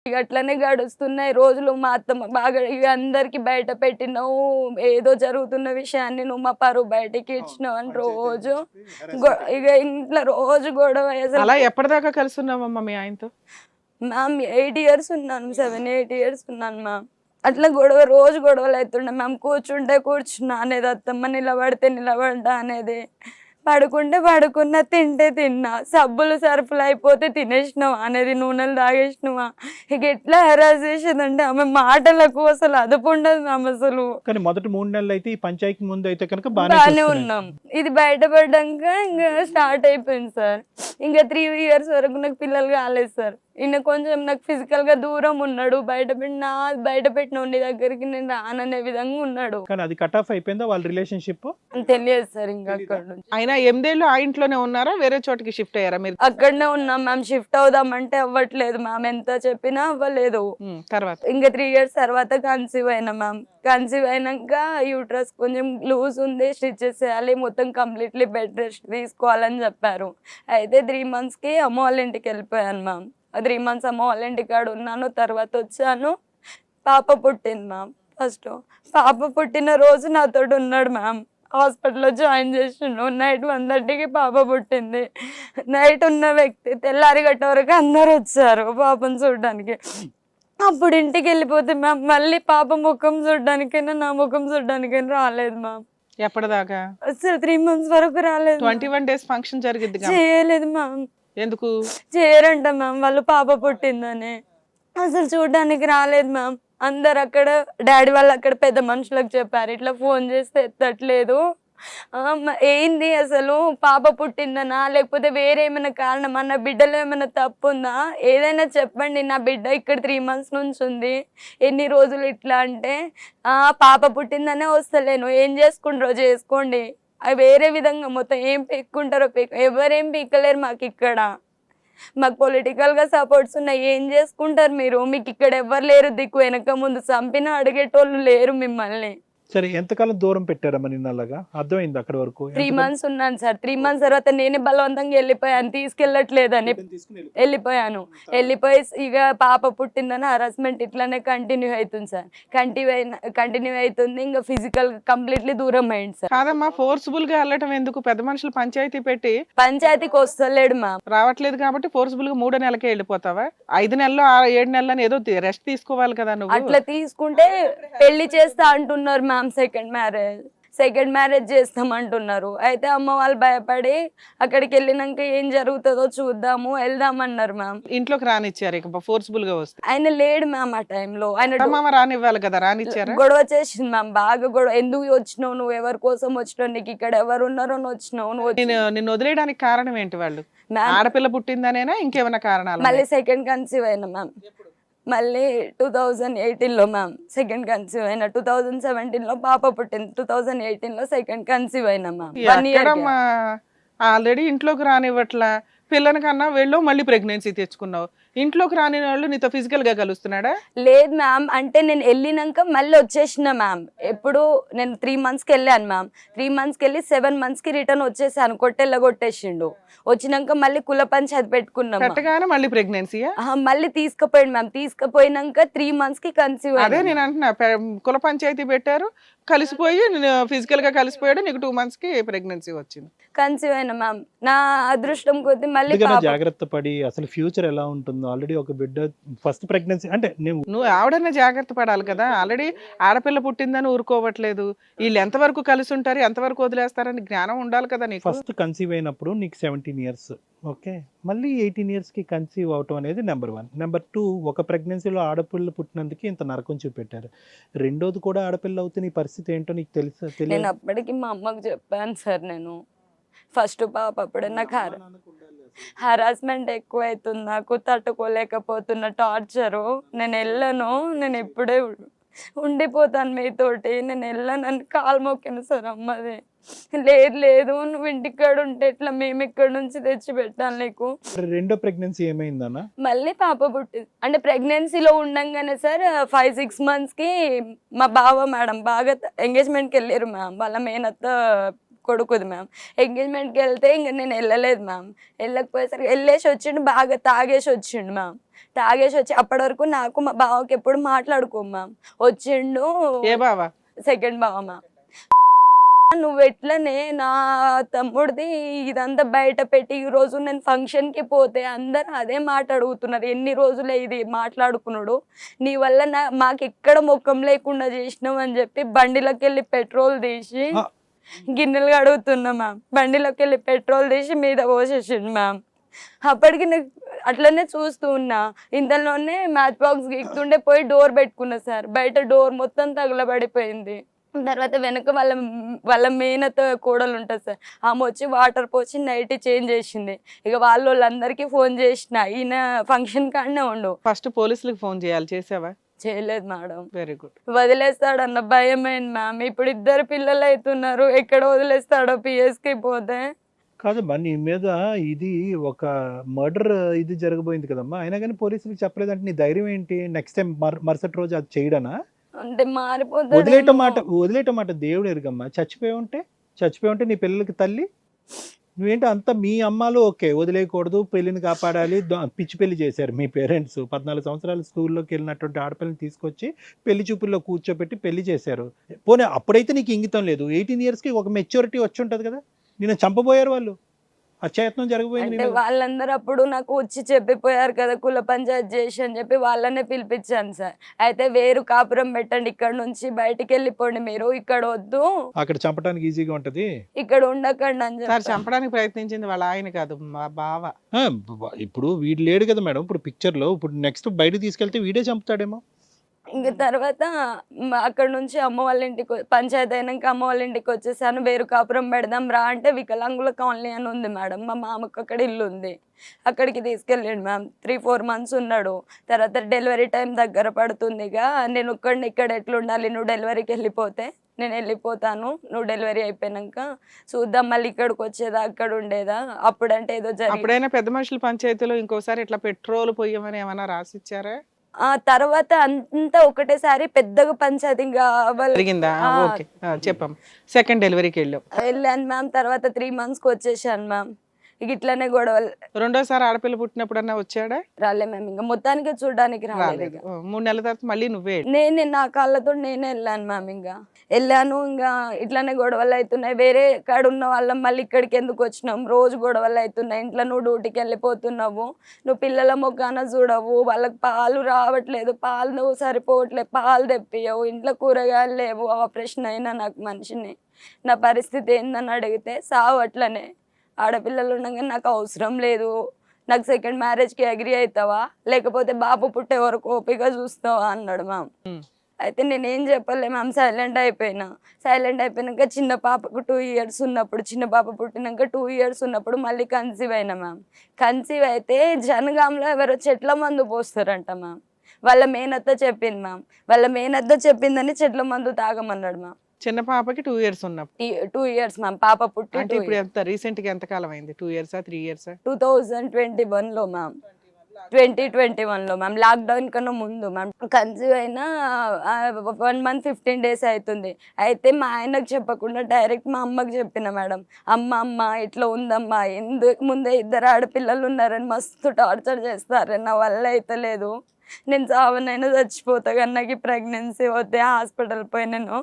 ఇక అట్లనే గడుస్తున్నాయి రోజులు. మా అత్తమ్మ బాగా ఇక అందరికి బయట పెట్టినావు, ఏదో జరుగుతున్న విషయాన్ని నువ్వు మా పరువు బయటికి ఇచ్చినావు అని రోజు ఇక ఇంట్లో రోజు గొడవ. అసలు అలా ఎప్పటిదాకా కలిసి ఉన్నావమ్మా మీ ఆయనతో? మ్యామ్ 8 years ఉన్నాను, 7, 8 years ఉన్నాను మ్యామ్. అట్లా రోజు గొడవలు అవుతుండే మ్యామ్. కూర్చుంటే కూర్చున్నా అనేది అత్తమ్మ, నిలబడితే నిలబడ్డా అనేది, పడుకుంటే పడుకున్నా, తింటే తిన్నా, సబ్బులు సరుపులు అయిపోతే తినేసినావా అనేది, నూనెలు తాగేసినావా. ఇక ఎట్లా హెరాస్ చేసేదంటే ఆమె మాటలకు అసలు అదుపు ఉండదు మ్యామ్ అసలు. కానీ మొదటి 3 నెలలు అయితే ఈ పంచాయతీ ముందు అయితే కనుక బాగానే ఉన్నాం. ఇది బయటపడ్డాక ఇంకా స్టార్ట్ అయిపోయింది సార్. ఇంకా 3 years వరకు నాకు పిల్లలు కాలేదు సార్. ఈయన కొంచెం నాకు ఫిజికల్ గా దూరం ఉన్నాడు. బయట పెట్టిన నీ దగ్గరికి నేను రాననే విధంగా ఉన్నాడు. కానీ అది కట్ ఆఫ్ అయిపోయిందా వాళ్ళ రిలేషన్షిప్? తెలియదు సార్. ఇంకా అక్కడ నుంచి అయినా 8 ఏళ్ళు ఆ ఇంట్లోనే ఉన్నారా, వేరే చోటికి షిఫ్ట్ అయ్యారా మీరు? అక్కడనే ఉన్నాం మ్యామ్. షిఫ్ట్ అవుదామంటే అవ్వట్లేదు మ్యామ్, ఎంత చెప్పినా అవ్వలేదు. తర్వాత ఇంకా 3 years తర్వాత కన్సీవ్ అయినా మ్యామ్. కన్సీవ్ అయినాక యూట్రస్ కొంచెం లూజ్ ఉంది, స్టిచెస్ చేయాలి, మొత్తం కంప్లీట్లీ బెడ్ రెస్ట్ తీసుకోవాలని చెప్పారు. అయితే 3 months కి అమ్మ వాళ్ళ ఇంటికి వెళ్ళిపోయాను మ్యామ్. 3 months అమ్మ వాళ్ళ ఇంటికాడ ఉన్నాను. తర్వాత వచ్చాను, పాప పుట్టింది మ్యామ్. ఫస్ట్ పాప పుట్టిన రోజు నాతో ఉన్నాడు మ్యామ్. హాస్పిటల్లో జాయిన్ చేసిండు. నైట్ 1:30కి పాప పుట్టింది. నైట్ ఉన్న వ్యక్తి తెల్లారి గట్ట వరకు అందరు వచ్చారు పాపను చూడడానికి. అప్పుడు ఇంటికి వెళ్ళిపోతే మ్యామ్ మళ్ళీ పాప ముఖం చూడడానికైనా నా ముఖం చూడడానికైనా రాలేదు మ్యామ్. ఎప్పటిదాకా? అసలు 3 months వరకు రాలేదు. 21 days ఫంక్షన్ జరిగింది. చేయలేదు మ్యామ్. ఎందుకు చేయరంట మ్యామ్, వాళ్ళు పాప పుట్టిందని. అసలు చూడడానికి రాలేదు మ్యామ్. అందరు అక్కడ డాడీ వాళ్ళు అక్కడ పెద్ద మనుషులకు చెప్పారు, ఇట్లా ఫోన్ చేస్తే ఎత్తట్లేదు, ఏంది అసలు పాప పుట్టిందనా లేకపోతే వేరే ఏమైనా కారణమా, నా బిడ్డలో ఏమైనా తప్పు ఉందా, ఏదైనా చెప్పండి, నా బిడ్డ ఇక్కడ 3 months నుంచి ఉంది, ఎన్ని రోజులు ఇట్లా అంటే పాప పుట్టిందనే వస్తలేను, ఏం చేసుకుంటారో చేసుకోండి, అవి వేరే విధంగా మొత్తం ఏం పీక్కుంటారో ఎవరేం పీక్కలేరు మాకు ఇక్కడ, మాకు పొలిటికల్గా సపోర్ట్స్ ఉన్నాయి, ఏం చేసుకుంటారు మీరు, మీకు ఇక్కడ ఎవరు లేరు దిక్కు, వెనక ముందు చంపినా అడిగేటోళ్ళు లేరు మిమ్మల్ని. సరే, ఎంతకాలం దూరం పెట్టారమ్మా నిన్న? అలాగా అర్థమైంది అక్కడ వరకు. 3 months ఉన్నాను సార్. 3 months తర్వాత నేనే బలవంతంగా వెళ్ళిపోయాను, తీసుకెళ్ళట్లేదని వెళ్ళిపోయాను. వెళ్ళిపోయి ఇక పాప పుట్టిందని హరాస్మెంట్ ఇట్లానే కంటిన్యూ అవుతుంది సార్. కంటిన్యూ అవుతుంది. ఇంకా ఫిజికల్ కంప్లీట్లీ దూరం అయింది సార్. కాదమ్మా, ఫోర్స్ఫుల్ గా వెళ్ళటం ఎందుకు? పెద్ద మనుషులు పంచాయతీ పెట్టి పంచాయతీకి వస్తలేడు మా, రావట్లేదు కాబట్టి ఫోర్స్ఫుల్ గా 3 నెలలకే వెళ్ళిపోతావా? 5 నెలలు 7 నెలలని ఏదో రెస్ట్ తీసుకోవాలి కదా నువ్వు. అట్లా తీసుకుంటే పెళ్లి చేస్తా అంటున్నారు మ్యామ్. Second marriage చేస్తామంటున్నారు. అయితే అమ్మ వాళ్ళు భయపడి అక్కడికి వెళ్ళినాక ఏం జరుగుతుందో చూద్దాము వెళ్దామన్నారు మ్యామ్. ఇంట్లోకి రానిచ్చారు ఇక ఫోర్స్ఫుల్ గా వస్తే? ఆయన లేడు మ్యామ్ ఆ టైంలో. ఆయన రానివ్వాలి కదా, రానిచ్చారా? గొడవ చేసింది మ్యామ్, బాగా గొడవ. ఎందుకు వచ్చినావు నువ్వు, ఎవరి కోసం వచ్చినావు, నీకు ఇక్కడ ఎవరు ఉన్నారో వచ్చినావు, నిన్ను వదిలేయడానికి కారణం ఏంటి? వాళ్ళు ఆడపిల్ల పుట్టిందనేనా, ఇంకేమైనా కారణాలు? మళ్ళీ సెకండ్ కన్సీవ్ అయినా మ్యామ్. మళ్ళీ 2018లో మ్యామ్ సెకండ్ కన్సీవ్ అయినా. 2017లో పాప పుట్టింది. 2018లో సెకండ్ కన్సీవ్ అయినా మ్యామ్. 1 year. ఆల్రెడీ ఇంట్లోకి రానివ్వట్లా, పిల్లని కన్నా వెళ్ళు, మళ్ళీ ప్రెగ్నెన్సీ తెచ్చుకున్నావు. ఇంట్లోకి రాని వాళ్ళు నీతో ఫిజికల్ గా కలుస్తున్నాడా? లేదు మ్యామ్, అంటే నేను వెళ్ళినాక మళ్ళీ వచ్చేసిన మ్యామ్. ఎప్పుడు నేను 3 monthsకి వెళ్ళాను మ్యామ్. 3 monthsకి వెళ్ళి 7 monthsకి రిటర్న్ వచ్చేసాను. కొట్టేసిండు. వచ్చినాక మళ్ళీ కుల పంచాయతీ పెట్టుకున్నాం. మళ్ళీ ప్రెగ్నెన్సీ మళ్ళీ తీసుకుపోయాడు మ్యామ్. తీసుకుపోయినాక 3 monthsకి కన్సీవ్. అదే నేను అంటున్నా, కుల పంచాయతీ పెట్టారు, కలిసిపోయి ఫిజికల్ గా కలిసిపోయాడు, నీకు 2 monthsకి ప్రెగ్నెన్సీ వచ్చింది, కన్సీవ్ అయినా మ్యామ్. నా అదృష్టం కొద్ది మళ్ళీ జాగ్రత్త పడి అసలు ఫ్యూచర్ ఎలా ఉంటుందో, ఆల్రెడీ ఒక బిడ్డ ఫస్ట్ ప్రెగ్నెన్సీ అంటే నువ్వు ఆవిడన్నా జాగ్రత్త పడాలి కదా. ఆల్రెడీ ఆడపిల్ల పుట్టిందని ఊరుకోవట్లేదు, వీళ్ళు ఎంతవరకు కలిసి ఉంటారు, ఎంతవరకు వదిలేస్తారని జ్ఞానం ఉండాలి కదా నీకు. ఫస్ట్ కన్సీవ్ అయినప్పుడు నీకు 17 years, ఓకే, మళ్ళీ 18 yearsకి కన్సీవ్ అవటం అనేది నెంబర్ 1. నెంబర్ 2, ఒక ప్రెగ్నెన్సీలో ఆడపిల్ల పుట్టినందుకు ఇంత నరకం చూపెట్టారు. రెండోది కూడా ఆడపిల్ల అవుతే నీ పరిస్థితి ఏంటో నీకు తెలుసా? నేను అప్పటికి మా అమ్మకు చెప్పాను సార్. నేను ఫస్ట్ పాప అప్పుడే నాకు హరాస్మెంట్ ఎక్కువ అవుతుంది, నాకు తట్టుకోలేకపోతున్న టార్చరు. నేను వెళ్ళను, నేను ఇప్పుడే ఉండిపోతాను మీతోటి, నేను వెళ్ళను అని కాలు మొక్కిన సార్ అమ్మది. లేదు నువ్వు ఇంటికాడ ఉంటే ఎట్లా, మేము ఇక్కడ నుంచి తెచ్చి పెట్టాలి నీకు. రెండో ప్రెగ్నెన్సీ ఏమైందన్నా? మళ్ళీ పాప పుట్టింది. అంటే ప్రెగ్నెన్సీలో ఉండంగానే సార్ 5-6 monthsకి మా బావ మేడం బాగా ఎంగేజ్మెంట్కి వెళ్ళారు మ్యామ్. వాళ్ళ మేనత్త కొడుకుది మ్యామ్. ఎంగేజ్మెంట్కి వెళ్తే ఇంక నేను వెళ్ళలేదు మ్యామ్. వెళ్ళకపోయేసరికి వెళ్ళేసి వచ్చిండు, బాగా తాగేసి వచ్చిండు మ్యామ్. తాగేసి వచ్చి అప్పటి వరకు నాకు మా బావకి ఎప్పుడు మాట్లాడుకోము మ్యామ్. వచ్చిండు ఏ బావా? సెకండ్ బావ మ్యామ్. నువ్వు ఎట్లనే నా తమ్ముడిది ఇదంతా బయట పెట్టి ఈ రోజు నేను ఫంక్షన్కి పోతే అందరు అదే మాట అడుగుతున్నారు, ఎన్ని రోజులే ఇది మాట్లాడుకున్నాడు, నీ వల్ల మాకు ఎక్కడ ముఖం లేకుండా చేసినావు అని చెప్పి బండిలోకి వెళ్ళి పెట్రోల్ తీసి గిన్నెలు కడుగుతున్నా మ్యామ్. బండిలోకి వెళ్ళి పెట్రోల్ తీసి మీద పోసేసిండు మ్యామ్. అప్పటికి నేను అట్లనే చూస్తూ ఉన్నా. ఇంతలోనే మ్యాచ్ బాక్స్ గీక్తుండే పోయి డోర్ పెట్టుకున్నా సార్. బయట డోర్ మొత్తం తగలబడిపోయింది. తర్వాత వెనక వాళ్ళ మేనత కోడలు ఉంటుంది సార్, ఆమె వచ్చి వాటర్ పోసి నైట్ చేంజ్ చేసింది. ఇక వాళ్ళందరికీ ఫోన్ చేసిన, ఈయన ఫంక్షన్ కాడనే ఉండు. ఫస్ట్ పోలీసులకు ఫోన్ చేయాలి, చేసావా? చేయలేదు మేడం. Very good. వదిలేస్తాడన్న భయమైంది మ్యామ్. ఇప్పుడు 2 పిల్లలు అవుతున్నారు, ఎక్కడ వదిలేస్తాడో పిఎస్కి పోతే. కాదమ్మా, నీ మీద ఇది ఒక మర్డర్ ఇది జరగబోయింది కదమ్మా, అయినా కానీ పోలీసులకు చెప్పలేదంటే నీ ధైర్యం ఏంటి? నెక్స్ట్ టైం మరుసటి రోజు అది చేయడనా? అంటే మారిపోతాడు. వదిలేయటం మాట దేవుడు ఎరుగమ్మా. చచ్చిపోయి ఉంటే నీ పిల్లలకి తల్లి నువ్వేంటి అంత మీ అమ్మాలు ఓకే వదిలేయకూడదు, పెళ్లిని కాపాడాలి, పిచ్చి పెళ్లి చేశారు మీ పేరెంట్స్. 14 సంవత్సరాలు స్కూల్లోకి వెళ్ళినటువంటి ఆడపిల్లని తీసుకొచ్చి పెళ్లి చూపుల్లో కూర్చోబెట్టి పెళ్లి చేశారు. పోనీ అప్పుడైతే నీకు ఇంగితం లేదు, 18 yearsకి ఒక మెచ్యూరిటీ వచ్చి ఉంటుంది కదా. నిన్ను చంపబోయారు వాళ్ళు, అత్యాయత్నం జరగబోయింది. అంటే వాళ్ళందరూ అప్పుడు నాకు వచ్చి చెప్పిపోయారు కదా కుల పంచాయతీ చేసి అని చెప్పి వాళ్ళనే పిలిపించాను సార్. అయితే వేరు కాపురం పెట్టండి, ఇక్కడ నుంచి బయటికి వెళ్ళిపోండి, మీరు ఇక్కడ వద్దు, అక్కడ చంపడానికి ఈజీగా ఉంటది, ఇక్కడ ఉండకండి అని చెప్పి. చంపడానికి ప్రయత్నించింది వాళ్ళ ఆయన కాదు, మా బావ. ఇప్పుడు వీడు లేడు కదా మేడం, ఇప్పుడు పిక్చర్ లో. ఇప్పుడు నెక్స్ట్ బయటకు తీసుకెళ్తే వీడే చంపుతాడేమో. ఇంక తర్వాత అక్కడ నుంచి అమ్మ వాళ్ళ ఇంటికి పంచాయతీ అయినాక అమ్మ వాళ్ళ ఇంటికి వచ్చేసాను. వేరు కాపురం పెడదాం రా అంటే వికలాంగుల కాలనీ అని ఉంది మేడం, మా మామకు అక్కడ ఇల్లు ఉంది, అక్కడికి తీసుకెళ్ళాడు మ్యామ్. 3-4 months ఉన్నాడు. తర్వాత డెలివరీ టైం దగ్గర పడుతుందిగా, నేను ఒక్కడిని ఇక్కడ ఎట్లుండాలి, నువ్వు డెలివరీకి వెళ్ళిపోతే నేను వెళ్ళిపోతాను, నువ్వు డెలివరీ అయిపోయినాక చూద్దాం మళ్ళీ ఇక్కడికి వచ్చేదా అక్కడ ఉండేదా. అప్పుడంటే ఏదో అప్పుడైనా పెద్ద మనుషుల పంచాయతీలో ఇంకోసారి ఇట్లా పెట్రోల్ పొయ్యమని ఏమైనా రాసిచ్చారా? ఆ తర్వాత అంతా ఒకటేసారి పెద్దగా పంచాయతీ జరిగిందా? ఓకే, చెప్పాం. సెకండ్ డెలివరీకి వెళ్ళాను మ్యామ్. తర్వాత 3 monthsకి వచ్చేసాను మ్యామ్. ఇక ఇట్లానే గొడవలు. రెండోసారి ఆడపిల్ల పుట్టినప్పుడన్నా వచ్చాడా? రాలే మ్యామ్, ఇంకా మొత్తానికి చూడడానికి రాలేదు. 3 నెలల తర్వాత మళ్ళీ నువ్వే? నేనే నా కాళ్ళతో నేనే వెళ్ళాను మ్యామ్. ఇంకా వెళ్ళాను, ఇంకా ఇట్లానే గొడవలు అవుతున్నాయి. వేరే కాడ ఉన్న వాళ్ళం మళ్ళీ ఇక్కడికి ఎందుకు వచ్చినాం, రోజు గొడవలు అవుతున్నాయి. ఇంట్లో నువ్వు డ్యూటీకి వెళ్ళిపోతున్నావు, నువ్వు పిల్లల మొగ్గాన చూడవు, వాళ్ళకి పాలు రావట్లేదు, పాలు నువ్వు సరిపోవట్లేదు, పాలు తెప్పియవు, ఇంట్లో కూరగాయలు లేవు, ఆపరేషన్ అయినా నాకు మనిషిని, నా పరిస్థితి ఏందని అడిగితే సావు అట్లనే, ఆడపిల్లలు ఉండగా నాకు అవసరం లేదు, నాకు సెకండ్ మ్యారేజ్కి అగ్రి అవుతావా లేకపోతే బాబు పుట్టే వరకు ఓపిక చూస్తావా అన్నాడు మ్యామ్. అయితే నేనేం చెప్పలే మ్యామ్, సైలెంట్ అయిపోయినాక చిన్న పాపకు 2 years ఉన్నప్పుడు, చిన్న పాప పుట్టినాక 2 years ఉన్నప్పుడు మళ్ళీ కన్సీవ్ అయినా మ్యామ్. కన్సీవ్ అయితే జనగాంలో ఎవరో చెట్ల మందు పోస్తారంట మ్యామ్. వాళ్ళ మేనత్త చెప్పింది మ్యామ్, వాళ్ళ మేనత్త చెప్పిందని చెట్ల మందు తాగమన్నాడు మ్యామ్. చిన్న పాపకి 2 years ఉన్నప్పుడు. 2 years మ్యామ్, పాప పుట్టి. అంటే ఇప్పుడు ఎంత రీసెంట్ గా ఎంత కాలం అయింది? 2 years 3 years? 2021లో మ్యామ్. 2021లో మ్యామ్, లాక్డౌన్ కన్నా ముందు మ్యామ్. కన్సీవ్ అయినా 1 month 15 days అవుతుంది. అయితే మా ఆయనకు చెప్పకుండా డైరెక్ట్ మా అమ్మకి చెప్పిన మేడం, అమ్మ ఇట్లా ఉందమ్మా, ఎందుకు ముందే 2 ఆడపిల్లలు ఉన్నారని మస్తు టార్చర్ చేస్తారని, నా వల్ల అయితే లేదు, నేను చావనైనా చచ్చిపోతా కానీ నాకు ప్రెగ్నెన్సీ వద్దే, హాస్పిటల్ పోయినాను,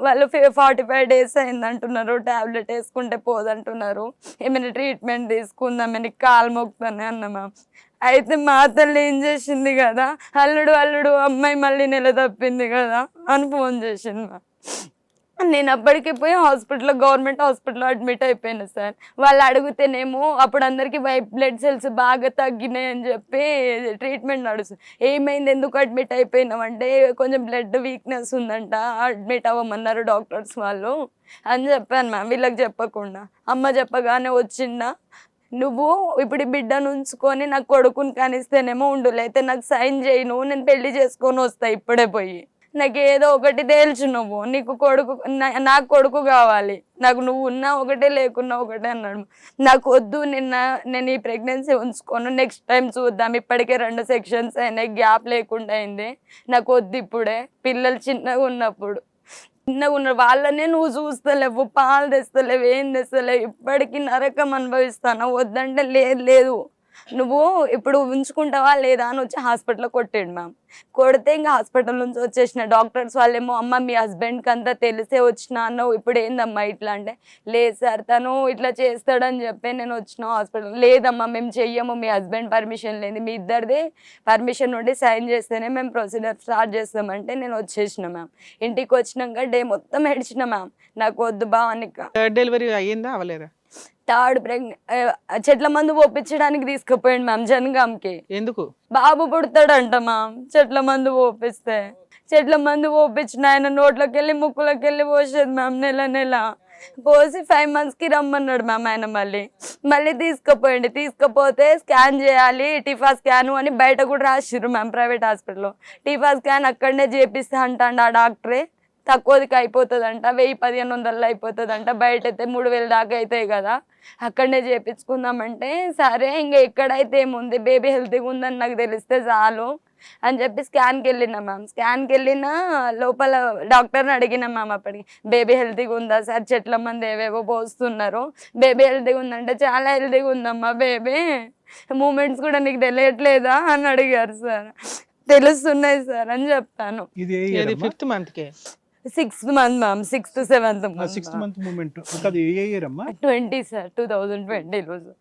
వాళ్ళు 45 days అయిందంటున్నారు, ట్యాబ్లెట్ వేసుకుంటే పోదంటున్నారు, ఏమైనా ట్రీట్మెంట్ తీసుకుందామని కాలు మొక్కుతానే అన్న మ్యామ్. అయితే మా తల్లి ఏం చేసింది కదా, అల్లుడు అమ్మాయి మళ్ళీ నెల తప్పింది కదా అని ఫోన్ చేసింది మ్యామ్. నేను అప్పటికి పోయి గవర్నమెంట్ హాస్పిటల్లో అడ్మిట్ అయిపోయినా సార్. వాళ్ళు అడిగితేనేమో అప్పుడు అందరికీ వైట్ బ్లడ్ సెల్స్ బాగా తగ్గినాయి అని చెప్పి ట్రీట్మెంట్ నడుస్తుంది. ఏమైంది, ఎందుకు అడ్మిట్ అయిపోయినామంటే కొంచెం బ్లడ్ వీక్నెస్ ఉందంట, అడ్మిట్ అవ్వమన్నారు డాక్టర్స్ వాళ్ళు అని చెప్పాను మ్యామ్. వీళ్ళకి చెప్పకుండా అమ్మ చెప్పగానే వచ్చిందా, నువ్వు ఇప్పుడు బిడ్డను ఉంచుకొని నాకు కొడుకుని కనిస్తేనేమో ఉండు, అయితే నాకు సైన్ చేయను, నేను పెళ్లి చేసుకొని వస్తా ఇప్పుడే పోయి, నాకు ఏదో ఒకటి తేల్చు, నువ్వు నీకు కొడుకు, నాకు కొడుకు కావాలి, నాకు నువ్వు ఉన్నా ఒకటే లేకున్నా ఒకటే అన్నాడు. నాకు వద్దు, నేను ఈ ప్రెగ్నెన్సీ ఉంచుకోను, నెక్స్ట్ టైం చూద్దాం, ఇప్పటికే 2 sections అయినాయి, గ్యాప్ లేకుండా అయింది, నాకు వద్దు ఇప్పుడే, పిల్లలు చిన్నగా ఉన్నప్పుడు చిన్నగా ఉన్నారు వాళ్ళనే నువ్వు చూస్తలేవు, పాలు తెస్తలేవు, ఏం తెస్తలేవు, ఇప్పటికీ నరకం అనుభవిస్తాను. వద్దంటే లేదు లేదు నువ్వు ఇప్పుడు ఉంచుకుంటావా లేదా అని వచ్చి హాస్పిటల్లో కొట్టాడు మ్యామ్. కొడితే ఇంకా హాస్పిటల్ నుంచి వచ్చేసిన డాక్టర్స్ వాళ్ళేమో అమ్మ మీ హస్బెండ్కి అంతా తెలిసే వచ్చిన అన్నావు, ఇప్పుడు ఏందమ్మా ఇట్లా అంటే, లేదు సార్ తను ఇట్లా చేస్తాడని చెప్పి నేను వచ్చిన హాస్పిటల్. లేదమ్మా మేము చెయ్యము, మీ హస్బెండ్ పర్మిషన్ లేదు, మీ ఇద్దరిది పర్మిషన్ ఉండి సైన్ చేస్తేనే మేము ప్రొసీజర్ స్టార్ట్ చేస్తామంటే నేను వచ్చేసిన మ్యామ్. ఇంటికి వచ్చినాక డే మొత్తం ఏడ్చిన మ్యామ్, నాకు వద్దు బావనిక. థర్డ్ డెలివరీ అయ్యిందా అవలేదా? థర్డ్ చెట్ల మందు పోపించడానికి తీసుకుపోయాడు మ్యామ్ జనగాంకి. ఎందుకు? బాబు పుడతాడంట మ్యామ్ చెట్ల మందు పోపిస్తే. చెట్ల మందు పోపించిన ఆయన నోట్లోకి వెళ్ళి ముక్కులోకి వెళ్ళి పోసేది మ్యామ్. నెల పోసి 5 monthsకి రమ్మన్నాడు మ్యామ్ ఆయన. మళ్ళీ తీసుకుపోయింది. తీసుకుపోతే స్కాన్ చేయాలి టిఫా స్కాన్ అని బయట కూడా రాసిర్రు మ్యామ్ ప్రైవేట్ హాస్పిటల్లో. టిఫా స్కాన్ అక్కడనే చేపిస్తా అంటాడు ఆ డాక్టరే. తక్కువదికి అయిపోతుందంట, 1000-1500 అయిపోతుందంట. బయట అయితే 3000 దాకా అవుతాయి కదా, అక్కడనే చేపించుకుందామంటే సరే ఇంకా ఎక్కడైతే ఏముంది బేబీ హెల్తీగా ఉందని నాకు తెలిస్తే చాలు అని చెప్పి స్కాన్కి వెళ్ళినా మ్యామ్. స్కాన్కి వెళ్ళినా లోపల డాక్టర్ని అడిగినా మ్యామ్ అప్పటికి, బేబీ హెల్తీగా ఉందా సార్, చెట్ల మంది ఏవేవో పోస్తున్నారు, బేబీ హెల్తీగా ఉందంటే చాలా హెల్తీగా ఉందమ్మా బేబీ, మూమెంట్స్ కూడా నీకు తెలియట్లేదా అని అడిగారు సార్. తెలుస్తున్నాయి సార్ అని చెప్తాను. ఇది 5th monthకే 6th month ma'am, 6th to 7th month. 6th month moment అది ఏ ఇయర్ అమ్మా? 20 సార్, 2020లో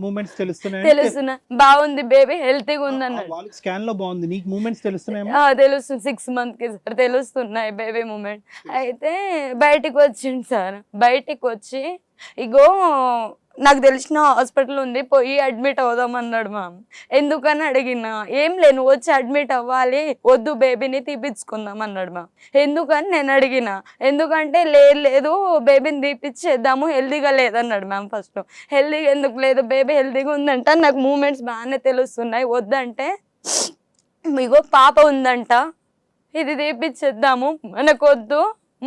మూమెంట్స్ తెలుస్తున్నాయి. తెలుస్తున్నా బాగుంది బేబీ హెల్తీగా ఉంది అన్నాడు. వాళ్ళకి స్కాన్ లో బాగుంది, నీకు మూమెంట్స్ తెలుస్తున్నాయమ్మా? తెలుస్తుంది 6 monthsకి సార్ తెలుస్తున్నాయి బేబీ మూమెంట్. అయితే బయటికి వచ్చింది సార్. బయటికి వచ్చి ఇగో నాకు తెలిసిన హాస్పిటల్ ఉంది పోయి అడ్మిట్ అవుదామన్నాడు మ్యామ్. ఎందుకని అడిగిన, ఏం లే నువ్వు వచ్చి అడ్మిట్ అవ్వాలి, వద్దు బేబీని తీపిచ్చుకుందాం అన్నాడు మ్యామ్. ఎందుకని నేను అడిగిన, ఎందుకంటే లేదు బేబీని తీపిచ్చేద్దాము హెల్దీగా లేదన్నాడు మ్యామ్. ఫస్ట్ హెల్దీగా ఎందుకు లేదు, బేబీ హెల్దీగా ఉందంట, నాకు మూమెంట్స్ బాగానే తెలుస్తున్నాయి, వద్దంటే ఇగో పాప ఉందంట ఇది తీపిచ్చేద్దాము, మనకు వద్దు,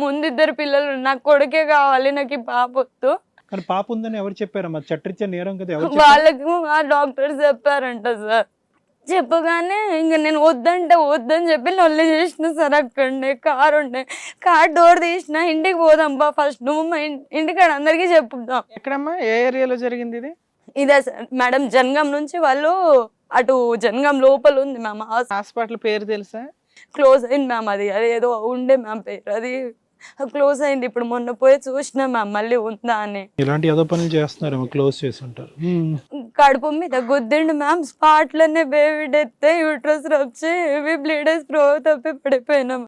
ముందు 2 పిల్లలు, నాకు కొడుకే కావాలి, నాకు ఈ పాప వద్దు. కానీ పాప ఉందని ఎవరు చెప్పారమ్మా? చట్టించే నేరం కదా, ఎవరు వాళ్ళకు ఆ డాక్టర్స్ చెప్పారంట సార్. చెప్పగానే ఇంకా నేను వద్దంటే వద్దని చెప్పి లొల్లి చేసిన సార్. అక్కడనే కార్ డోర్ తీసిన, ఇంటికి పోదాం బా ఫస్ట్, నువ్వు మా ఇంటికాడ అందరికీ చెప్పుదాం. ఎక్కడమ్మా ఏ ఏరియాలో జరిగింది ఇది? ఇదే సార్ మేడం, జనగాం నుంచి వాళ్ళు అటు జనగాం లోపల ఉంది మ్యామ్ హాస్పిటల్ పేరు తెలుసా? క్లోజ్ అయింది మ్యామ్. అది ఏదో ఉండే మ్యామ్ పేరు, అది క్లోజ్ అయింది. ఇప్పుడు మొన్న పోయి చూసినా మ్యామ్ మళ్ళీ ఉందా అని. ఇలాంటి ఏదో పనులు చేస్తున్నారు, క్లోజ్ చేసి ఉంటారు. కడుపు మీద గుద్దిండు మ్యామ్, స్పాట్ లోనే బేబీ డెత్, యూట్రస్ వచ్చి బ్లీడర్స్ ప్రో తప్పి పడిపోయినాం.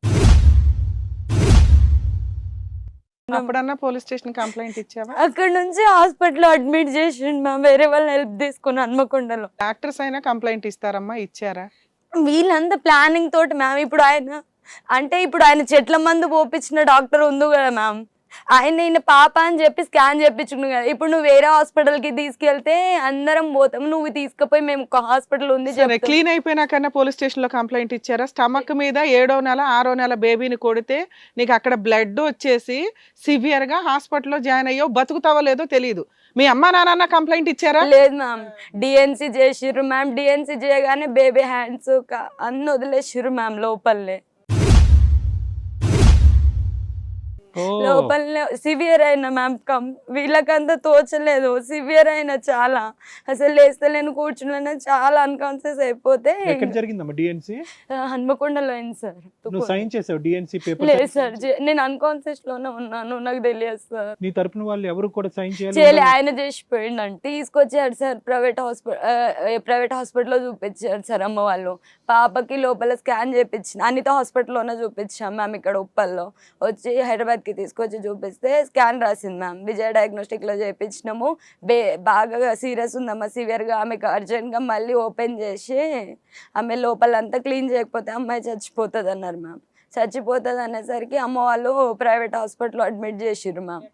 అప్పుడన్నా పోలీస్ స్టేషన్ కంప్లైంట్ ఇచ్చావా? అక్కడ నుంచి హాస్పిటల్ అడ్మిట్ చేసిండు మ్యామ్, వేరే వాళ్ళని హెల్ప్ తీసుకుని హన్మకొండలో. డాక్టర్స్ అయినా కంప్లైంట్ ఇస్తారమ్మా, ఇచ్చారా? వీళ్ళంతా ప్లానింగ్ తోటి మ్యామ్. ఇప్పుడు ఆయన చెట్ల మందు పోపించిన డాక్టర్ ఉంది కదా మ్యామ్, ఆయన పాప అని చెప్పి స్కాన్ చేయించుకున్నావు కదా. ఇప్పుడు నువ్వు వేరే హాస్పిటల్కి తీసుకెళ్తే అందరం పోతాం, నువ్వు తీసుకుపోయి మేము ఒక హాస్పిటల్ ఉంది క్లీన్ అయిపోయినాకన్నా పోలీస్ స్టేషన్ లో కంప్లైంట్ ఇచ్చారా? స్టమక్ మీద 7వ నెల 6వ నెల బేబీని కొడితే నీకు అక్కడ బ్లడ్ వచ్చేసి సివియర్ గా హాస్పిటల్లో జాయిన్ అయ్యో, బతుకుతావో లేదో తెలియదు, మీ అమ్మా నాన్న కంప్లైంట్ ఇచ్చారా? లేదు మ్యామ్, డిఎన్సీ చేసిర్రు మ్యామ్. డిఎన్సీ చేయగానే బేబీ హ్యాండ్స్ అన్ని వదిలేసిర్రు మ్యామ్ లోపలే. లోపల సివియర్ అయినా మ్యామ్, వీళ్ళకంతా తోచలేదు, సివియర్ అయినా చాలా, అసలు లేస్తలేను కూర్చున్నా, చాలా అన్కాన్షియస్ అయిపోతే. హన్మకొండలో అయింది సార్. సైన్ చేసావు డిఎన్సీ పేపర్? లేదు సార్, నేను అన్కాన్షియస్ లోనే ఉన్నాను, నాకు తెలియదు సార్. నీ తరపున వాళ్ళు ఎవరు కూడా సైన్ చేయలే, ఆయన చేసిపోయిండంటే తీసుకొచ్చాడు సార్. ప్రైవేట్ హాస్పిటల్లో చూపించారు సార్ అమ్మ వాళ్ళు. పాపకి లోపల స్కాన్ చేయించిన అనిత హాస్పిటల్లోనే చూపించాం మ్యామ్, ఇక్కడ ఉప్పల్లో. వచ్చి హైదరాబాద్ తీసుకొచ్చి చూపిస్తే స్కాన్ రాసింది మ్యామ్, విజయ డయాగ్నోస్టిక్ లో చేయించినాము, బాగా సీరియస్ ఉందమ్మా, సివియర్ గా, ఆమెకు అర్జెంట్ గా మళ్ళీ ఓపెన్ చేసి ఆమె లోపలంతా క్లీన్ చేయకపోతే అమ్మాయి చచ్చిపోతుంది అన్నారు మ్యామ్. చచ్చిపోతుంది అనేసరికి అమ్మ వాళ్ళు ప్రైవేట్ హాస్పిటల్లో అడ్మిట్ చేసిర్రు మ్యామ్.